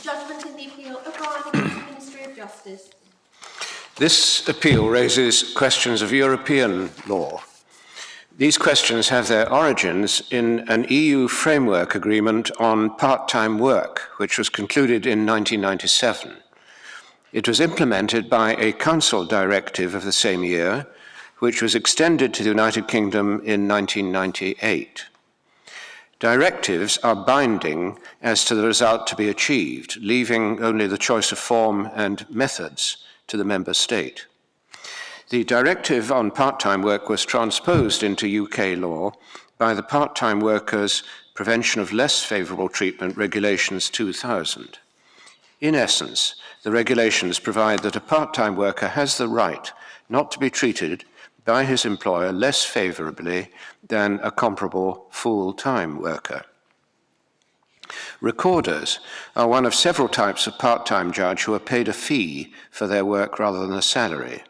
Judgment in the appeal O'Brien against the Ministry of Justice. This appeal raises questions of European law. These questions have their origins in an EU framework agreement on part-time work, which was concluded in 1997. It was implemented by a Council directive of the same year, which was extended to the United Kingdom in 1998. Directives are binding as to the result to be achieved, leaving only the choice of form and methods to the member state. The directive on part-time work was transposed into UK law by the Part-Time Workers Prevention of Less Favourable Treatment Regulations 2000. In essence, the regulations provide that a part-time worker has the right not to be treated by his employer less favourably than a comparable full-time worker. Recorders are one of several types of part-time judge who are paid a fee for their work rather than a salary.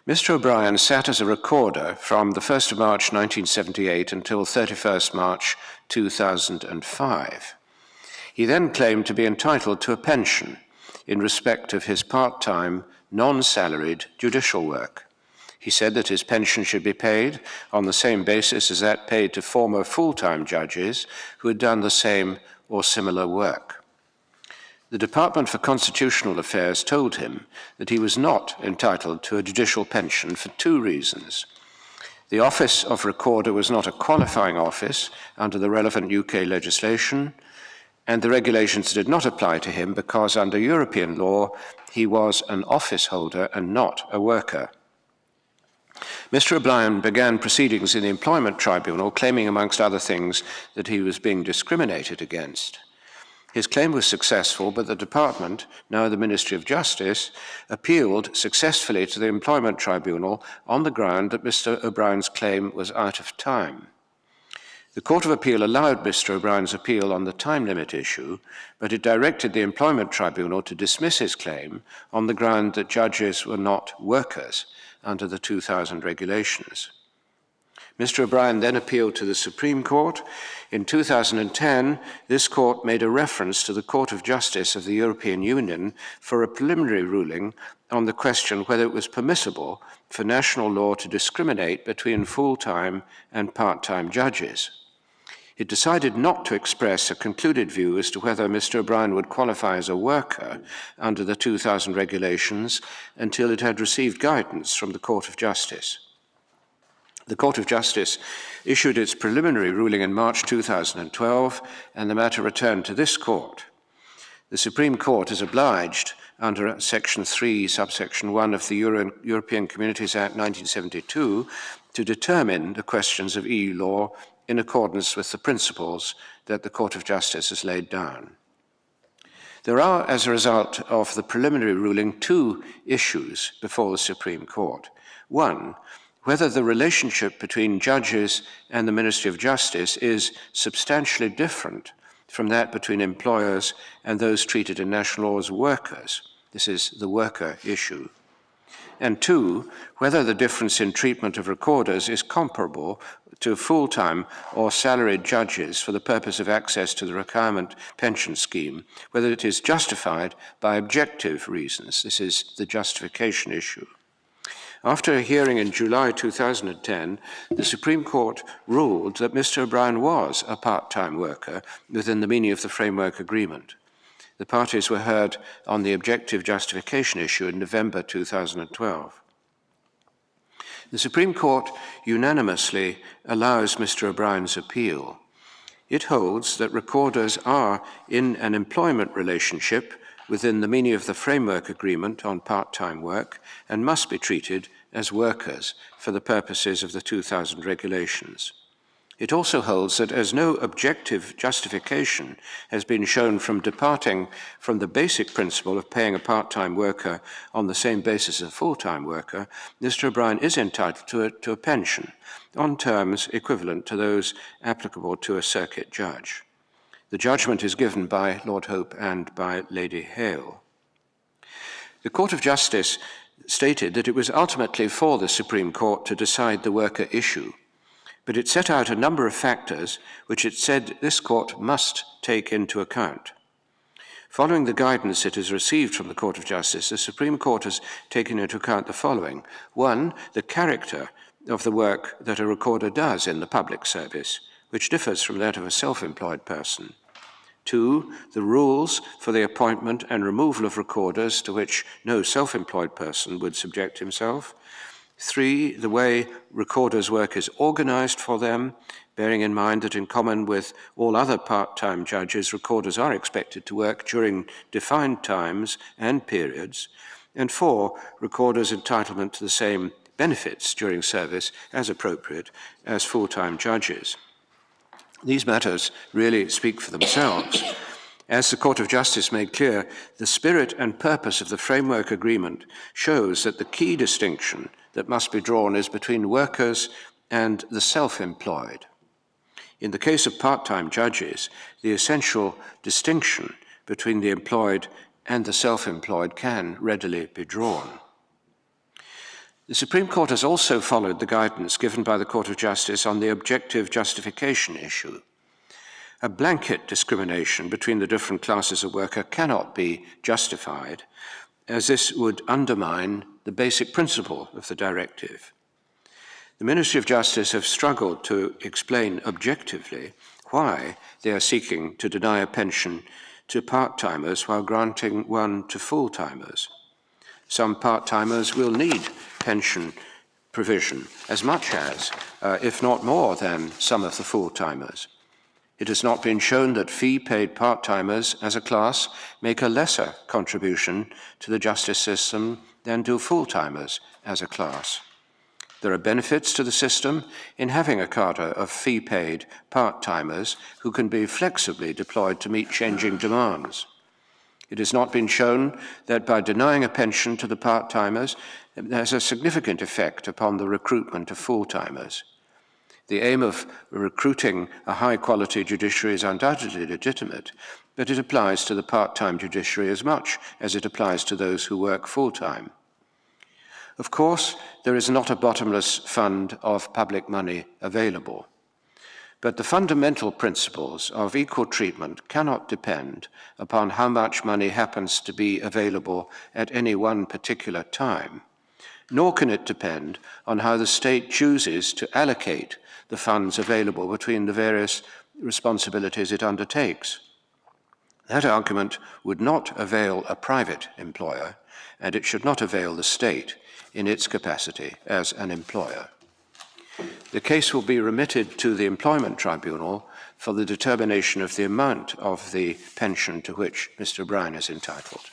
Mr. O'Brien sat as a recorder from the 1st of March 1978 until 31st March 2005. He then claimed to be entitled to a pension in respect of his part-time, non-salaried judicial work. He said that his pension should be paid on the same basis as that paid to former full-time judges who had done the same or similar work. The Department for Constitutional Affairs told him that he was not entitled to a judicial pension for two reasons. The office of recorder was not a qualifying office under the relevant UK legislation, and the regulations did not apply to him because under European law he was an office holder and not a worker. Mr. O'Brien began proceedings in the Employment Tribunal, claiming, amongst other things, that he was being discriminated against. His claim was successful, but the department, now the Ministry of Justice, appealed successfully to the Employment Tribunal on the ground that Mr. O'Brien's claim was out of time. The Court of Appeal allowed Mr. O'Brien's appeal on the time limit issue, but it directed the Employment Tribunal to dismiss his claim on the ground that judges were not workers under the 2000 regulations. Mr. O'Brien then appealed to the Supreme Court. In 2010, this court made a reference to the Court of Justice of the European Union for a preliminary ruling on the question whether it was permissible for national law to discriminate between full-time and part-time judges. It decided not to express a concluded view as to whether Mr. O'Brien would qualify as a worker under the 2000 regulations until it had received guidance from the Court of Justice. The Court of Justice issued its preliminary ruling in March 2012, and the matter returned to this court. The Supreme Court is obliged, under Section 3, subsection 1 of the European Communities Act 1972, to determine the questions of EU law in accordance with the principles that the Court of Justice has laid down. There are, as a result of the preliminary ruling, two issues before the Supreme Court. One, whether the relationship between judges and the Ministry of Justice is substantially different from that between employers and those treated in national law as workers. This is the worker issue. And two, whether the difference in treatment of recorders is comparable to full-time or salaried judges for the purpose of access to the retirement pension scheme, whether it is justified by objective reasons. This is the justification issue. After a hearing in July 2010, the Supreme Court ruled that Mr. O'Brien was a part-time worker within the meaning of the framework agreement. The parties were heard on the objective justification issue in November 2012. The Supreme Court unanimously allows Mr. O'Brien's appeal. It holds that recorders are in an employment relationship within the meaning of the framework agreement on part-time work and must be treated as workers for the purposes of the 2000 regulations. It also holds that as no objective justification has been shown from departing from the basic principle of paying a part-time worker on the same basis as a full-time worker, Mr. O'Brien is entitled to a pension on terms equivalent to those applicable to a circuit judge. The judgment is given by Lord Hope and by Lady Hale. The Court of Justice stated that it was ultimately for the Supreme Court to decide the worker issue, but it set out a number of factors which it said this court must take into account. Following the guidance it has received from the Court of Justice, the Supreme Court has taken into account the following. 1, the character of the work that a recorder does in the public service, which differs from that of a self-employed person. 2, the rules for the appointment and removal of recorders to which no self-employed person would subject himself. 3, the way recorders' work is organized for them, bearing in mind that in common with all other part-time judges, recorders are expected to work during defined times and periods. And 4, recorders' entitlement to the same benefits during service as appropriate as full-time judges. These matters really speak for themselves. As the Court of Justice made clear, the spirit and purpose of the Framework Agreement shows that the key distinction that must be drawn is between workers and the self-employed. In the case of part-time judges, the essential distinction between the employed and the self-employed can readily be drawn. The Supreme Court has also followed the guidance given by the Court of Justice on the objective justification issue. A blanket discrimination between the different classes of worker cannot be justified, as this would undermine the basic principle of the directive. The Ministry of Justice have struggled to explain objectively why they are seeking to deny a pension to part-timers while granting one to full-timers. Some part-timers will need pension provision as much as, if not more than, some of the full-timers. It has not been shown that fee-paid part-timers as a class make a lesser contribution to the justice system than do full-timers as a class. There are benefits to the system in having a cadre of fee-paid part-timers who can be flexibly deployed to meet changing demands. It has not been shown that by denying a pension to the part-timers, there's a significant effect upon the recruitment of full-timers. The aim of recruiting a high-quality judiciary is undoubtedly legitimate, but it applies to the part-time judiciary as much as it applies to those who work full-time. Of course, there is not a bottomless fund of public money available, but the fundamental principles of equal treatment cannot depend upon how much money happens to be available at any one particular time, nor can it depend on how the state chooses to allocate the funds available between the various responsibilities it undertakes. That argument would not avail a private employer, and it should not avail the state in its capacity as an employer. The case will be remitted to the Employment Tribunal for the determination of the amount of the pension to which Mr. O'Brien is entitled.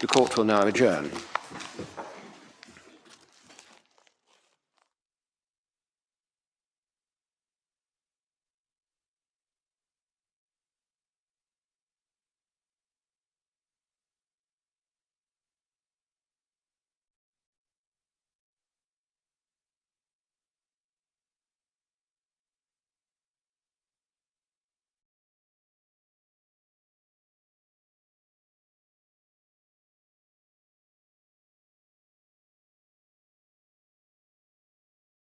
The Court will now adjourn.